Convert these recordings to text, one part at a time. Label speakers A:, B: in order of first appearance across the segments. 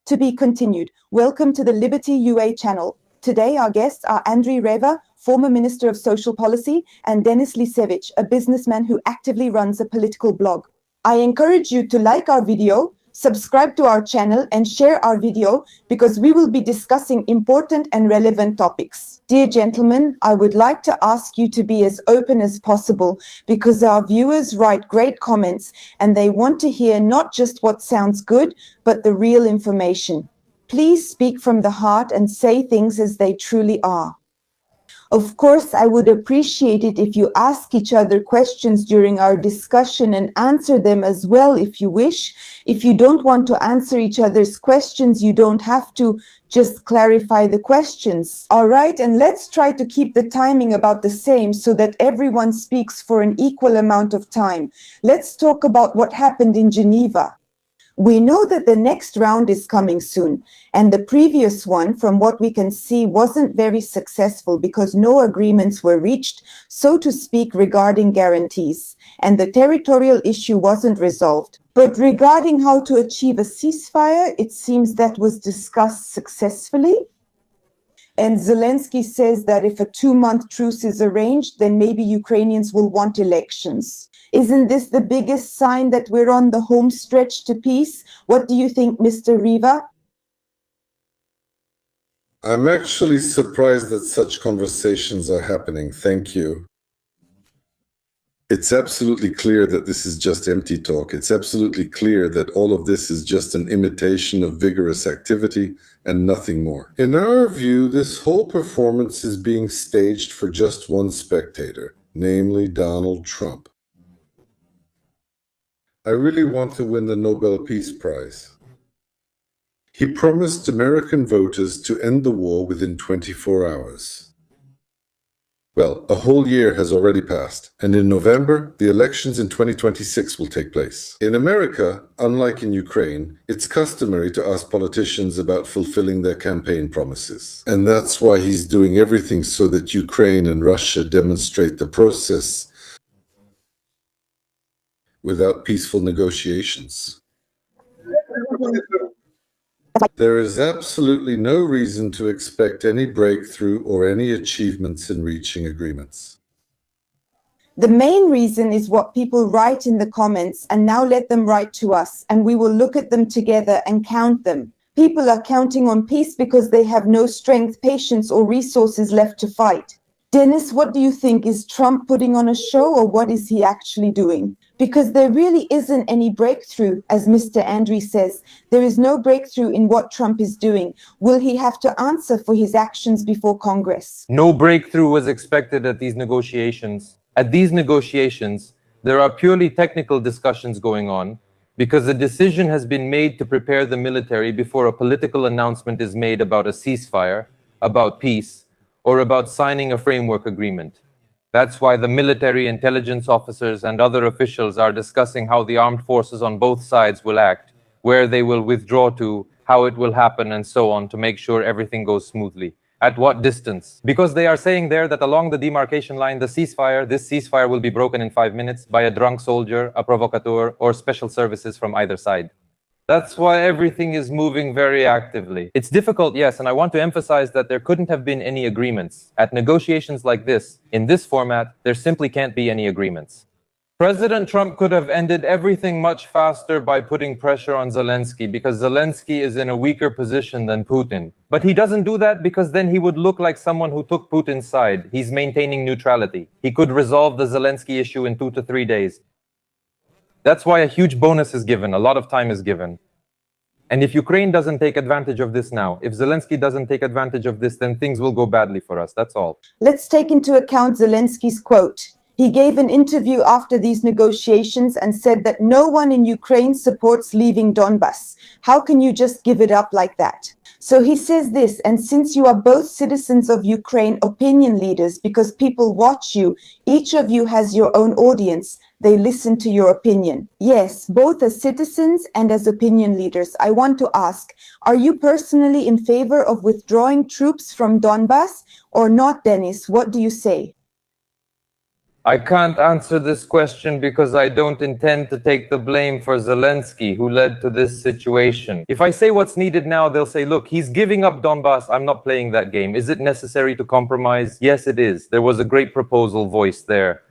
A: To be continued. Welcome to the Liberty UA channel. Today our guests are Reva, former Minister of Social Policy, and Yeliseevich, a businessman who actively runs a political blog. I encourage you to like our video, subscribe to our channel, and share our video because we will be discussing important and relevant topics. Dear gentlemen, I would like to ask you to be as open as possible because our viewers write great comments and they want to hear not just what sounds good, but the real information. Please speak from the heart and say things as they truly are. Of course, I would appreciate it if you ask each other questions during our discussion and answer them as well if you wish. If you don't want to answer each other's questions, you don't have to. Just clarify the questions. All right, and let's try to keep the timing about the same so that everyone speaks for an equal amount of time. Let's talk about what happened in Geneva. We know that the next round is coming soon, and the previous one, from what we can see, wasn't very successful because no agreements were reached, so to speak, regarding guarantees, and the territorial issue wasn't resolved. But regarding how to achieve a ceasefire, it seems that was discussed successfully. And Zelensky says that if a 2-month truce is arranged, then maybe Ukrainians will want elections. Isn't this the biggest sign that we're on the home stretch to peace? What do you think, Mr. Reva?
B: I'm actually surprised that such conversations are happening. Thank you. It's absolutely clear that this is just empty talk. It's absolutely clear that all of this is just an imitation of vigorous activity and nothing more. In our view, this whole performance is being staged for just one spectator, namely Donald Trump. I really want to win the Nobel Peace Prize. He promised American voters to end the war within 24 hours. Well, a whole year has already passed, and in November, the elections in 2026 will take place. In America, unlike in Ukraine, it's customary to ask politicians about fulfilling their campaign promises. And that's why he's doing everything so that Ukraine and Russia demonstrate the process without peaceful negotiations. There is absolutely no reason to expect any breakthrough or any achievements in reaching agreements.
A: The main reason is what people write in the comments, and now let them write to us, and we will look at them together and count them. People are counting on peace because they have no strength, patience, or resources left to fight. Dennis, what do you think? Is Trump putting on a show, or what is he actually doing? Because there really isn't any breakthrough, as Mr. Andrew says. There is no breakthrough in what Trump is doing. Will he have to answer for his actions before Congress?
C: No breakthrough was expected at these negotiations. At these negotiations, there are purely technical discussions going on because a decision has been made to prepare the military before a political announcement is made about a ceasefire, about peace, or about signing a framework agreement. That's why the military intelligence officers and other officials are discussing how the armed forces on both sides will act, where they will withdraw to, how it will happen, and so on, to make sure everything goes smoothly. At what distance? Because they are saying there that along the demarcation line, this ceasefire will be broken in 5 minutes by a drunk soldier, a provocateur, or special services from either side. That's why everything is moving very actively. It's difficult, yes, and I want to emphasize that there couldn't have been any agreements. At negotiations like this, in this format, there simply can't be any agreements. President Trump could have ended everything much faster by putting pressure on Zelensky because Zelensky is in a weaker position than Putin. But he doesn't do that because then he would look like someone who took Putin's side. He's maintaining neutrality. He could resolve the Zelensky issue in 2 to 3 days. That's why a huge bonus is given, a lot of time is given. And if Ukraine doesn't take advantage of this now, if Zelensky doesn't take advantage of this, then things will go badly for us, that's all.
A: Let's take into account Zelensky's quote. He gave an interview after these negotiations and said that no one in Ukraine supports leaving Donbas. How can you just give it up like that? So he says this, and since you are both citizens of Ukraine, opinion leaders, because people watch you, each of you has your own audience, they listen to your opinion. Yes, both as citizens and as opinion leaders, I want to ask, are you personally in favor of withdrawing troops from Donbas or not, Dennis? What do you say?
C: I can't answer this question because I don't intend to take the blame for Zelensky, who led to this situation. If I say what's needed now, they'll say, look, he's giving up Donbass. I'm not playing that game. Is it necessary to compromise? Yes, it is. There was a great proposal voiced there.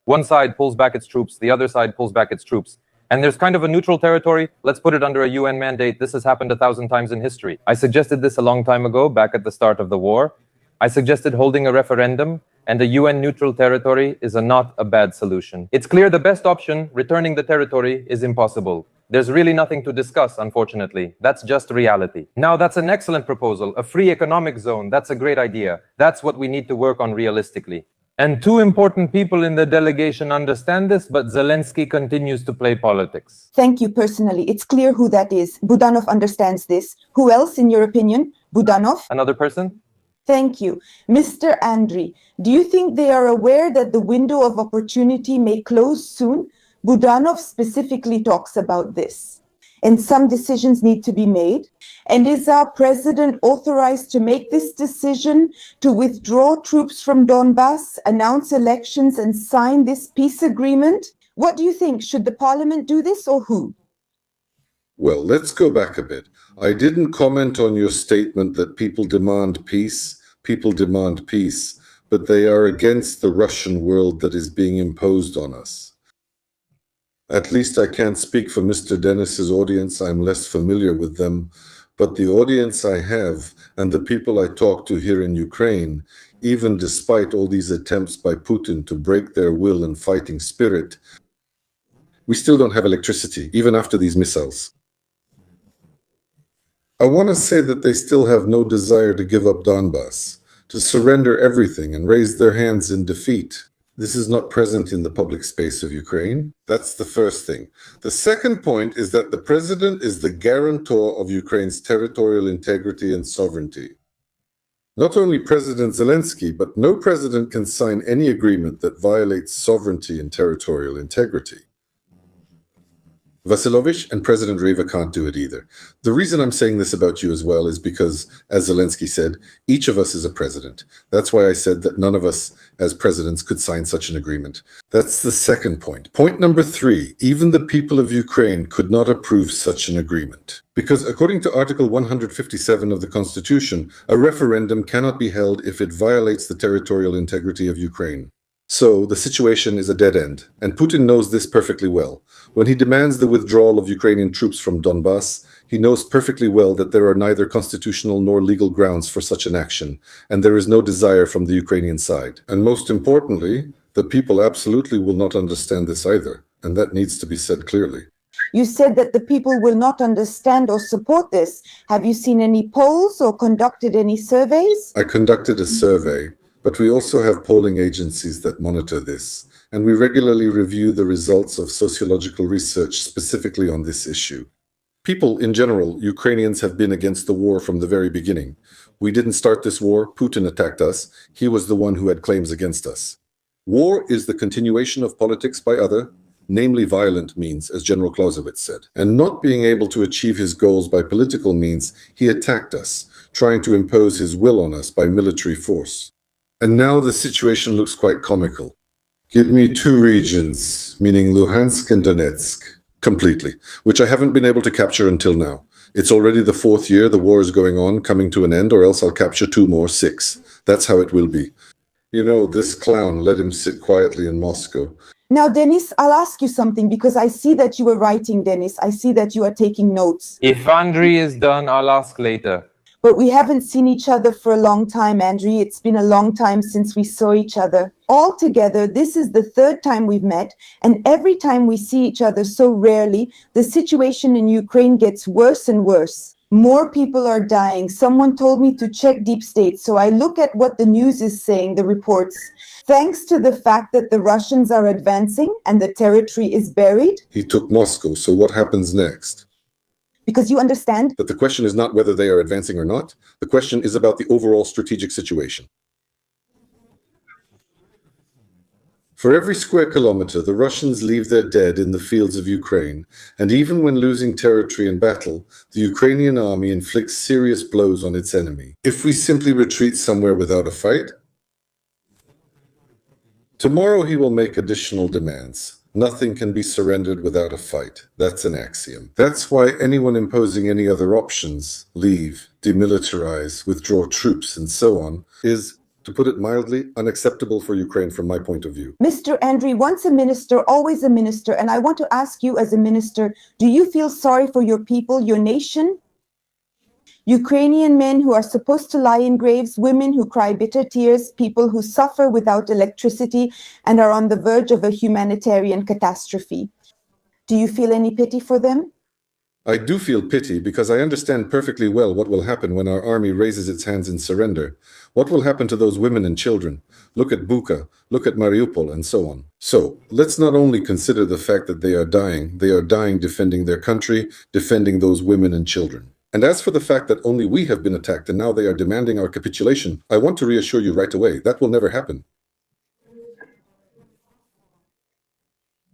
C: One side pulls back its troops, the other side pulls back its troops. And there's kind of a neutral territory. Let's put it under a UN mandate. This has happened 1,000 times in history. I suggested this a long time ago, back at the start of the war. I suggested holding a referendum, and a UN neutral territory is not a bad solution. It's clear the best option, returning the territory, is impossible. There's really nothing to discuss, unfortunately. That's just reality. Now, that's an excellent proposal. A free economic zone, that's a great idea. That's what we need to work on realistically. And two important people in the delegation understand this, but Zelensky continues to play politics.
A: Thank you personally. It's clear who that is. Budanov understands this. Who else, in your opinion? Budanov?
C: Another person?
A: Thank you. Mr. Andriy, do you think they are aware that the window of opportunity may close soon? Budanov specifically talks about this. And some decisions need to be made. And is our president authorized to make this decision to withdraw troops from Donbass, announce elections, and sign this peace agreement? What do you think? Should the parliament do this or who?
B: Well, let's go back a bit. I didn't comment on your statement that people demand peace, but they are against the Russian world that is being imposed on us. At least I can't speak for Mr. Denis's audience, I'm less familiar with them, but the audience I have and the people I talk to here in Ukraine, even despite all these attempts by Putin to break their will and fighting spirit, we still don't have electricity, even after these missiles. I want to say that they still have no desire to give up Donbass, to surrender everything and raise their hands in defeat. This is not present in the public space of Ukraine. That's the first thing. The second point is that the president is the guarantor of Ukraine's territorial integrity and sovereignty. Not only President Zelensky, but no president can sign any agreement that violates sovereignty and territorial integrity. Yeliseevich and President Reva can't do it either. The reason I'm saying this about you as well is because, as Zelensky said, each of us is a president. That's why I said that none of us as presidents could sign such an agreement. That's the second point. Point number 3, even the people of Ukraine could not approve such an agreement. Because according to Article 157 of the Constitution, a referendum cannot be held if it violates the territorial integrity of Ukraine. So the situation is a dead end, and Putin knows this perfectly well. When he demands the withdrawal of Ukrainian troops from Donbass, he knows perfectly well that there are neither constitutional nor legal grounds for such an action, and there is no desire from the Ukrainian side. And most importantly, the people absolutely will not understand this either, and that needs to be said clearly.
A: You said that the people will not understand or support this. Have you seen any polls or conducted any surveys?
B: I conducted a survey, but we also have polling agencies that monitor this, and we regularly review the results of sociological research specifically on this issue. People, in general, Ukrainians have been against the war from the very beginning. We didn't start this war, Putin attacked us, he was the one who had claims against us. War is the continuation of politics by other, namely violent means, as General Clausewitz said. And not being able to achieve his goals by political means, he attacked us, trying to impose his will on us by military force. And now the situation looks quite comical. Give me 2 regions, meaning Luhansk and Donetsk, completely, which I haven't been able to capture until now. It's already the 4th year the war is going on, coming to an end, or else I'll capture 2 more, 6. That's how it will be. You know, this clown, let him sit quietly in Moscow.
A: Now, Denis, I'll ask you something because I see that you were writing, Denis. I see that you are taking notes.
C: If Andriy is done, I'll ask later.
A: But we haven't seen each other for a long time, Andriy. It's been a long time since we saw each other. Altogether, this is the 3rd time we've met, and every time we see each other so rarely, the situation in Ukraine gets worse and worse. More people are dying. Someone told me to check Deep State, so I look at what the news is saying, the reports. Thanks to the fact that the Russians are advancing and the territory is buried.
B: He took Moscow, so what happens next?
A: Because you understand
B: That the question is not whether they are advancing or not. The question is about the overall strategic situation. For every square kilometer, the Russians leave their dead in the fields of Ukraine, and even when losing territory in battle, the Ukrainian army inflicts serious blows on its enemy. If we simply retreat somewhere without a fight, Tomorrow he will make additional demands. Nothing can be surrendered without a fight. That's an axiom. That's why anyone imposing any other options, leave, demilitarize, withdraw troops, and so on, is, to put it mildly, unacceptable for Ukraine from my point of view.
A: Mr. Andriy, once a minister, always a minister, and I want to ask you as a minister, do you feel sorry for your people, your nation? Ukrainian men who are supposed to lie in graves, women who cry bitter tears, people who suffer without electricity and are on the verge of a humanitarian catastrophe. Do you feel any pity for them?
B: I do feel pity because I understand perfectly well what will happen when our army raises its hands in surrender. What will happen to those women and children? Look at Bucha, look at Mariupol, and so on. So, let's not only consider the fact that they are dying defending their country, defending those women and children. And as for the fact that only we have been attacked and now they are demanding our capitulation, I want to reassure you right away, that will never happen.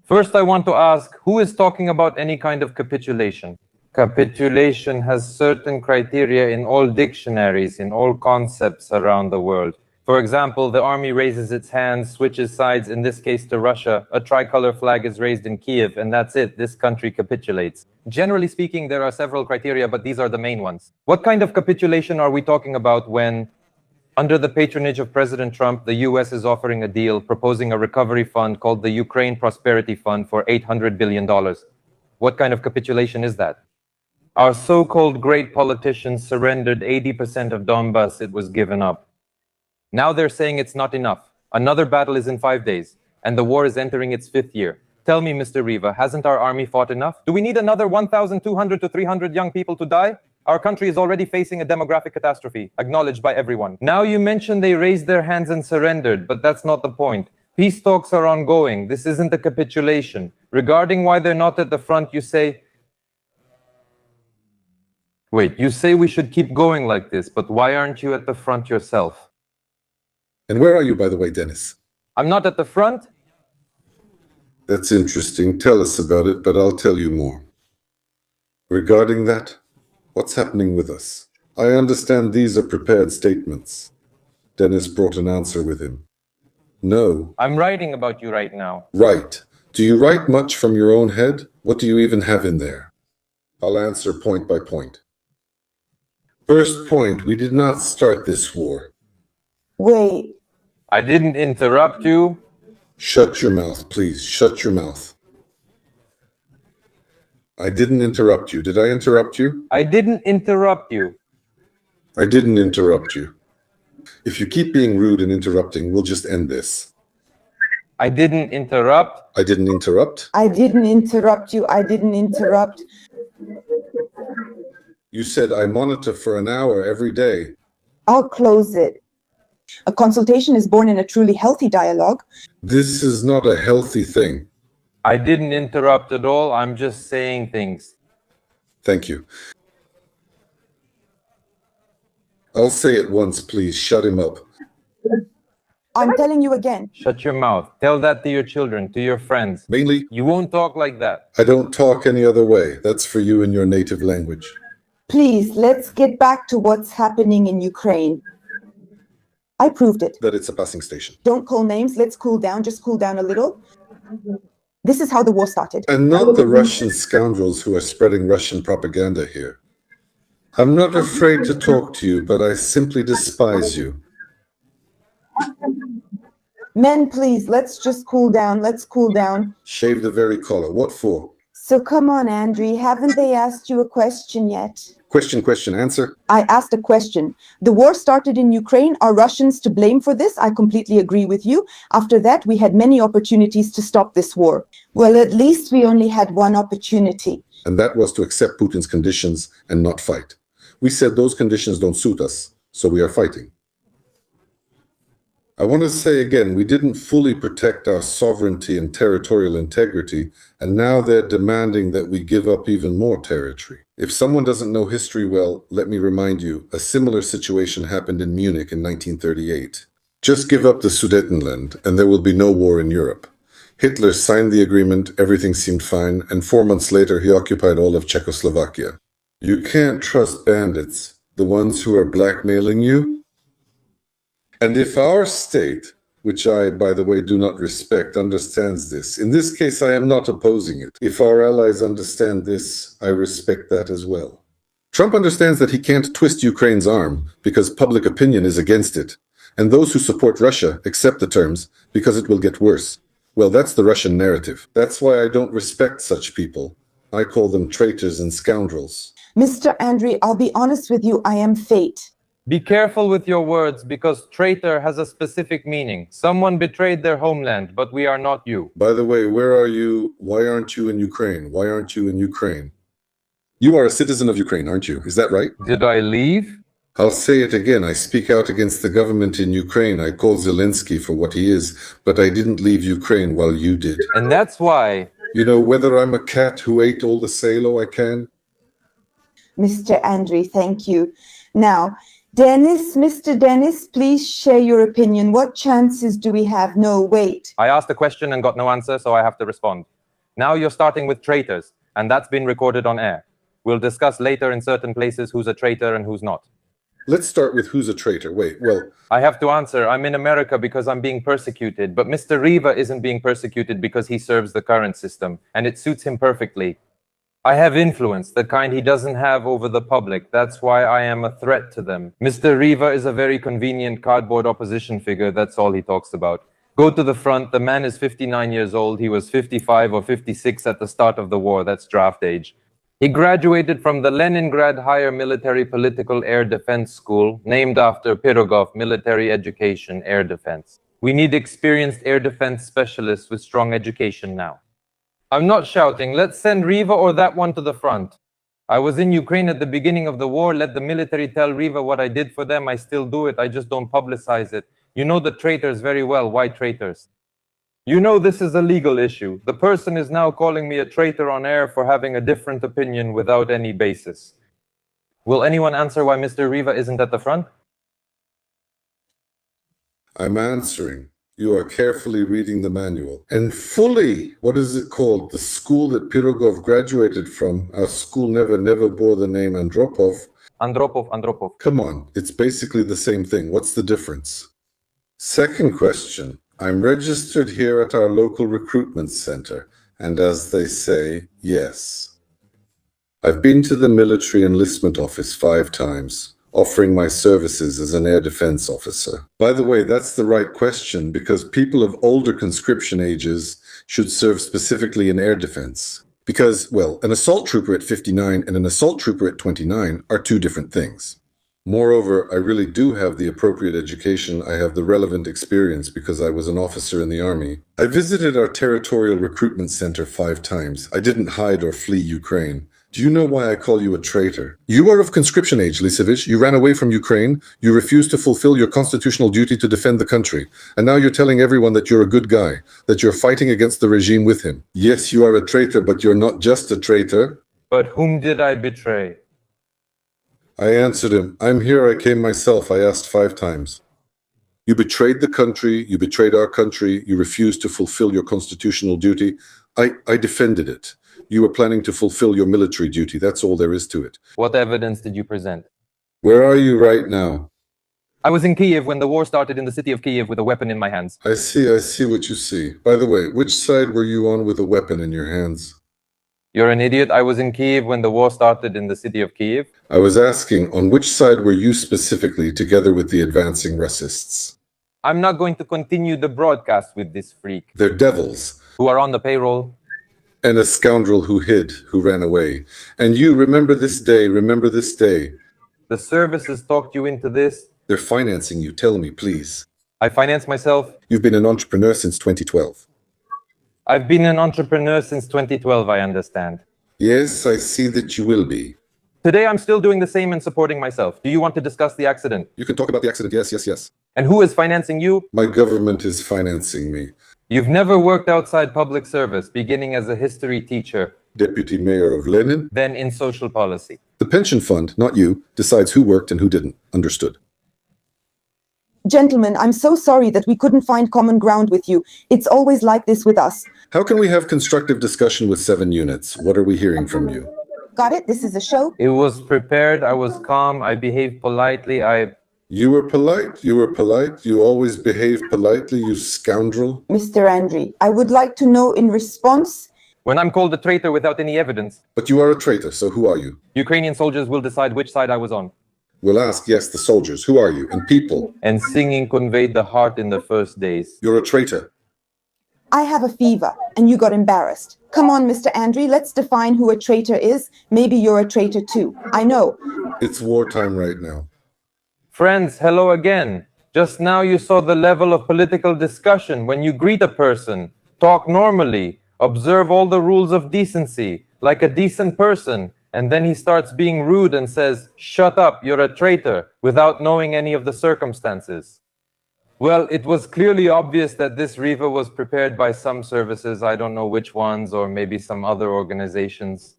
C: First, I want to ask, who is talking about any kind of capitulation? Capitulation has certain criteria in all dictionaries, in all concepts around the world. For example, the army raises its hands, switches sides, in this case to Russia. A tricolor flag is raised in Kiev, and that's it. This country capitulates. Generally speaking, there are several criteria, but these are the main ones. What kind of capitulation are we talking about when, under the patronage of President Trump, the US is offering a deal, proposing a recovery fund called the Ukraine Prosperity Fund for $800 billion? What kind of capitulation is that? Our so-called great politicians surrendered 80% of Donbas. It was given up. Now they're saying it's not enough. Another battle is in 5 days, and the war is entering its 5th year. Tell me, Mr. Reva, hasn't our army fought enough? Do we need another 1,200 to 300 young people to die? Our country is already facing a demographic catastrophe, acknowledged by everyone. Now you mention they raised their hands and surrendered, but that's not the point. Peace talks are ongoing. This isn't a capitulation. Regarding why they're not at the front, you say... Wait, you say we should keep going like this, but why aren't you at the front yourself?
B: And where are you, by the way, Dennis?
C: I'm not at the front?
B: That's interesting. Tell us about it, but I'll tell you more. Regarding that, what's happening with us? I understand these are prepared statements. Dennis brought an answer with him. No.
C: I'm writing about you right now.
B: Right. Do you write much from your own head? What do you even have in there? I'll answer point by point. First point, we did not start this war.
A: Wait.
C: I didn't interrupt you.
B: Shut your mouth, please. Shut your mouth. I didn't interrupt you. Did I interrupt you?
C: I didn't interrupt you.
B: I didn't interrupt you. If you keep being rude and interrupting, we'll just end this.
C: I didn't interrupt.
B: I didn't interrupt.
A: I didn't interrupt you. I didn't interrupt.
B: You said I monitor for an hour every day.
A: I'll close it. A consultation is born in a truly healthy dialogue.
B: This is not a healthy thing.
C: I didn't interrupt at all. I'm just saying things.
B: Thank you. I'll say it once, please. Shut him up.
A: I'm telling you again.
C: Shut your mouth. Tell that to your children, to your friends.
B: Mainly,
C: You won't talk like that.
B: I don't talk any other way. That's for you in your native language.
A: Please, let's get back to what's happening in Ukraine. I proved it.
B: That it's a passing station.
A: Don't call names. Let's cool down. Just cool down a little. This is how the war started.
B: And not the Russian scoundrels who are spreading Russian propaganda here. I'm not afraid to talk to you, but I simply despise you.
A: Men, please, let's just cool down. Let's cool down.
B: Shave the very collar. What for?
A: So come on, Andriy. Haven't they asked you a question yet?
B: Question, answer.
A: I asked a question. The war started in Ukraine. Are Russians to blame for this? I completely agree with you. After that, we had many opportunities to stop this war. Well, at least we only had one opportunity.
B: And that was to accept Putin's conditions and not fight. We said those conditions don't suit us, so we are fighting. I want to say again, we didn't fully protect our sovereignty and territorial integrity, and now they're demanding that we give up even more territory. If someone doesn't know history well, let me remind you, a similar situation happened in Munich in 1938. Just give up the Sudetenland, and there will be no war in Europe. Hitler signed the agreement, everything seemed fine, and 4 months later he occupied all of Czechoslovakia. You can't trust bandits, the ones who are blackmailing you. And if our state, which I, by the way, do not respect, understands this. In this case, I am not opposing it. If our allies understand this, I respect that as well. Trump understands that he can't twist Ukraine's arm because public opinion is against it. And those who support Russia accept the terms because it will get worse. Well, that's the Russian narrative. That's why I don't respect such people. I call them traitors and scoundrels.
A: Mr. Andriy, I'll be honest with you, I am fate.
C: Be careful with your words, because traitor has a specific meaning. Someone betrayed their homeland, but we are not you.
B: By the way, where are you? Why aren't you in Ukraine? Why aren't you in Ukraine? You are a citizen of Ukraine, aren't you? Is that right?
C: Did I leave?
B: I'll say it again. I speak out against the government in Ukraine. I call Zelensky for what he is, but I didn't leave Ukraine while you did.
C: And that's why.
B: You know, whether I'm a cat who ate all the salo I can.
A: Mr. Andriy, thank you. Now, Mr. Dennis, please share your opinion. What chances do we have? No, wait.
C: I asked a question and got no answer, so I have to respond. Now you're starting with traitors, and that's been recorded on air. We'll discuss later in certain places who's a traitor and who's not.
B: Let's start with who's a traitor. Wait, well...
C: I have to answer. I'm in America because I'm being persecuted, but Mr. Reva isn't being persecuted because he serves the current system, and it suits him perfectly. I have influence, the kind he doesn't have over the public. That's why I am a threat to them. Mr. Reva is a very convenient cardboard opposition figure. That's all he talks about. Go to the front. The man is 59 years old. He was 55 or 56 at the start of the war. That's draft age. He graduated from the Leningrad Higher Military Political Air Defense School, named after Pirogov Military Education Air Defense. We need experienced air defense specialists with strong education now. I'm not shouting. Let's send Reva or that one to the front. I was in Ukraine at the beginning of the war. Let the military tell Reva what I did for them. I still do it. I just don't publicize it. You know the traitors very well. Why traitors? You know this is a legal issue. The person is now calling me a traitor on air for having a different opinion without any basis. Will anyone answer why Mr. Reva isn't at the front?
B: I'm answering. You are carefully reading the manual. And fully, what is it called? The school that Pirogov graduated from. Our school never bore the name Andropov.
C: Andropov.
B: Come on, it's basically the same thing. What's the difference? Second question. I'm registered here at our local recruitment center. And as they say, yes. I've been to the military enlistment office 5 times. Offering my services as an air defense officer. By the way, that's the right question because people of older conscription ages should serve specifically in air defense. Because, well, an assault trooper at 59 and an assault trooper at 29 are 2 different things. Moreover, I really do have the appropriate education. I have the relevant experience because I was an officer in the army. I visited our Territorial recruitment center 5 times. I didn't hide or flee Ukraine. Do you know why I call you a traitor? You are of conscription age, Yeliseevich. You ran away from Ukraine. You refused to fulfill your constitutional duty to defend the country. And now you're telling everyone that you're a good guy, that you're fighting against the regime with him. Yes, you are a traitor, but you're not just a traitor.
C: But whom did I betray?
B: I answered him. I'm here. I came myself. I asked 5 times. You betrayed the country. You betrayed our country. You refused to fulfill your constitutional duty. I defended it. You were planning to fulfill your military duty. That's all there is to it.
C: What evidence did you present?
B: Where are you right now?
C: I was in Kiev when the war started in the city of Kiev with a weapon in my hands.
B: I see what you see. By the way, which side were you on with a weapon in your hands?
C: You're an idiot. I was in Kiev when the war started in the city of Kiev.
B: I was asking, on which side were you specifically together with the advancing Russists?
C: I'm not going to continue the broadcast with this freak.
B: They're devils.
C: Who are on the payroll.
B: And a scoundrel who hid, who ran away. And you, remember this day, remember this day.
C: The services talked you into this.
B: They're financing you, tell me, please.
C: I finance myself.
B: You've been an entrepreneur since 2012.
C: I've been an entrepreneur since 2012, I understand.
B: Yes, I see that you will be.
C: Today I'm still doing the same and supporting myself. Do you want to discuss the accident?
B: You can talk about the accident, yes.
C: And who is financing you?
B: My government is financing me.
C: You've never worked outside public service, beginning as a history teacher.
B: Deputy mayor of Lenin.
C: Then in social policy.
B: The pension fund, not you, decides who worked and who didn't. Understood.
A: Gentlemen, I'm so sorry that we couldn't find common ground with you. It's always like this with us.
B: How can we have constructive discussion with 7 units? What are we hearing from you?
A: Got it? This is a show?
C: It was prepared. I was calm. I behaved politely.
B: You were polite, you were polite, you always behave politely, you scoundrel.
A: Mr. Andriy, I would like to know in response.
C: When I'm called a traitor without any evidence,
B: But you are a traitor, so who are you?
C: Ukrainian soldiers will decide which side I was on.
B: We'll ask, yes, the soldiers, who are you? And people.
C: And singing conveyed the heart in the first days.
B: You're a traitor.
A: I have a fever, and you got embarrassed. Come on, Mr. Andriy, let's define who a traitor is. Maybe you're a traitor too. I know.
B: It's wartime right now.
C: Friends, hello again. Just now you saw the level of political discussion when you greet a person. Talk normally. Observe all the rules of decency, like a decent person. And then he starts being rude and says, "Shut up, you're a traitor," without knowing any of the circumstances. Well, it was clearly obvious that this Reva was prepared by some services, I don't know which ones, or maybe some other organizations.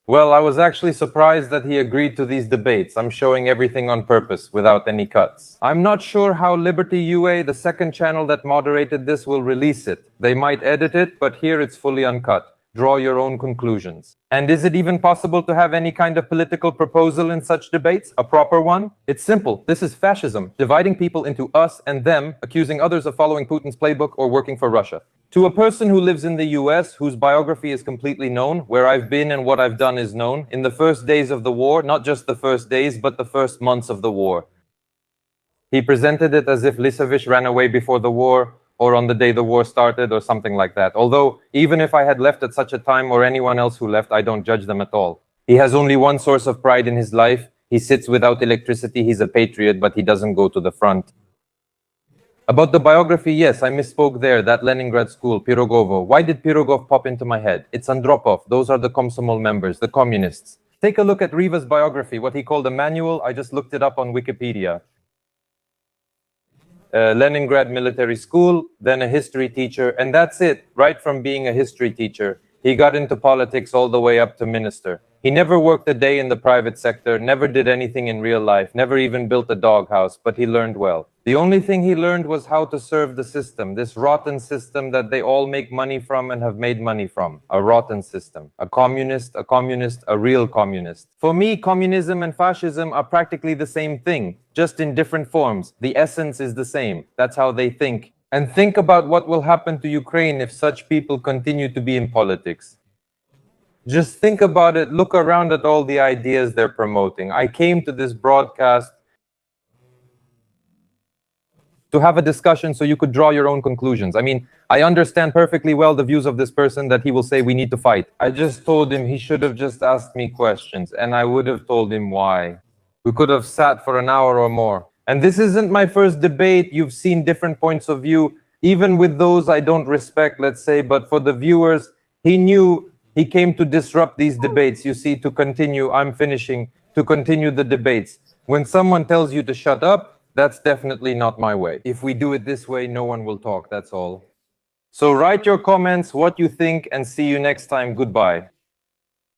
C: Well, I was actually surprised that he agreed to these debates. I'm showing everything on purpose, without any cuts. I'm not sure how Liberty UA, the second channel that moderated this, will release it. They might edit it, but here it's fully uncut. Draw your own conclusions. And is it even possible to have any kind of political proposal in such debates? A proper one? It's simple. This is fascism, dividing people into us and them, accusing others of following Putin's playbook or working for Russia. To a person who lives in the US, whose biography is completely known, where I've been and what I've done is known, in the first days of the war, not just the first days, but the first months of the war. He presented it as if Yeliseevich ran away before the war, or on the day the war started, or something like that. Although, even if I had left at such a time, or anyone else who left, I don't judge them at all. He has only one source of pride in his life. He sits without electricity, he's a patriot, but he doesn't go to the front. About the biography, yes, I misspoke there, that Leningrad school, Pirogovo. Why did Pirogov pop into my head? It's Andropov, those are the Komsomol members, the communists. Take a look at Reva's biography, what he called a manual. I just looked it up on Wikipedia. Leningrad Military School, then a history teacher, and that's it. Right from being a history teacher, he got into politics all the way up to minister. He never worked a day in the private sector, never did anything in real life, never even built a doghouse, but he learned well. The only thing he learned was how to serve the system, this rotten system that they all make money from and have made money from. A rotten system. A communist, a real communist. For me, communism and fascism are practically the same thing, just in different forms. The essence is the same. That's how they think. And think about what will happen to Ukraine if such people continue to be in politics. Just think about it. Look around at all the ideas they're promoting. I came to this broadcast to have a discussion so you could draw your own conclusions. I mean, I understand perfectly well the views of this person that he will say we need to fight. I just told him he should have just asked me questions, and I would have told him why. We could have sat for an hour or more. And this isn't my first debate. You've seen different points of view, even with those I don't respect, let's say, but for the viewers, he knew he came to disrupt these debates, you see, to continue, I'm finishing, to continue the debates. When someone tells you to shut up, that's definitely not my way. If we do it this way, no one will talk, that's all. So write your comments, what you think, and see you next time. Goodbye.